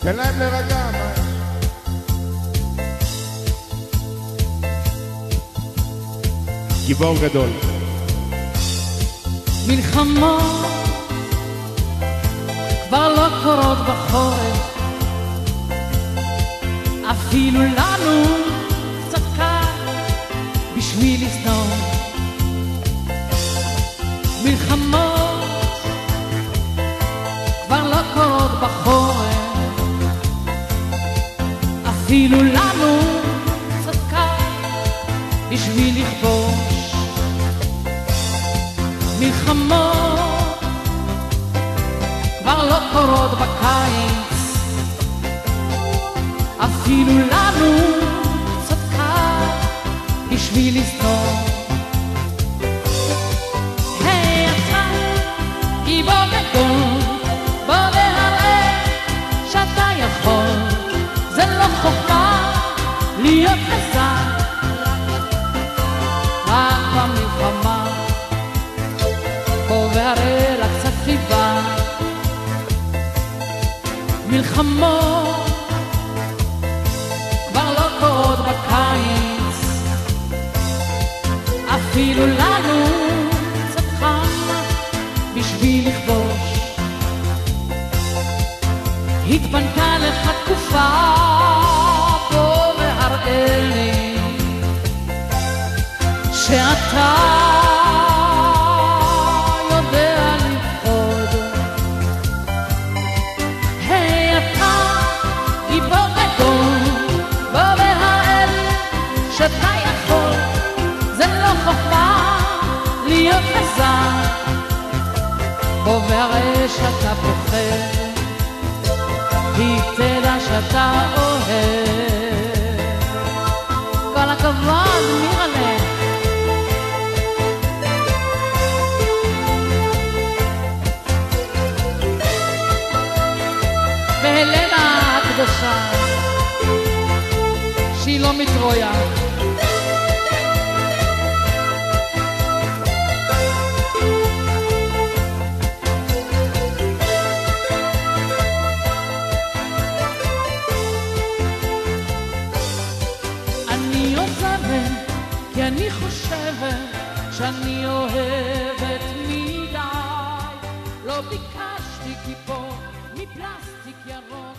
תן להם לרגע, מה? גיבור גדול. מלחמות כבר לא קורות בחורף, אפילו לנו קצת קל בשביל לסדום. מלחמות כבר לא קורות בחורף, אפילו לנו קצת קל בשביל לכבוש. מלחמות כבר לא קורות בקיץ, אפילו לנו קצת קל בשביל לסדום. היי אתה גיבור גדול, בוא והראה שאתה יכול, זה לא חוכמה להיות חזק רק במלחמה. בוא והראה לה קצת חיבה. מלחמות כבר לא קורות בקיץ, אפילו לנו קצת חם בשביל לכבוש. התפנתה לך תקופה, בוא והראה לי שאתה יודע לפחוד. היי אתה גיבור גדול, בוא והראה לי שאתה יכול, זה לא חוכמה להיות חזק. בוא והראה שאתה פוחד, היא תדע שאתה אוהב. כל הכבוד מירלה. והלנה הקדושה שהיא לא מטרויה, אני עוזבת כי אני חושבת שאני אוהבת מדי. לא ביקשתי כיפור מפלסטיק ירוק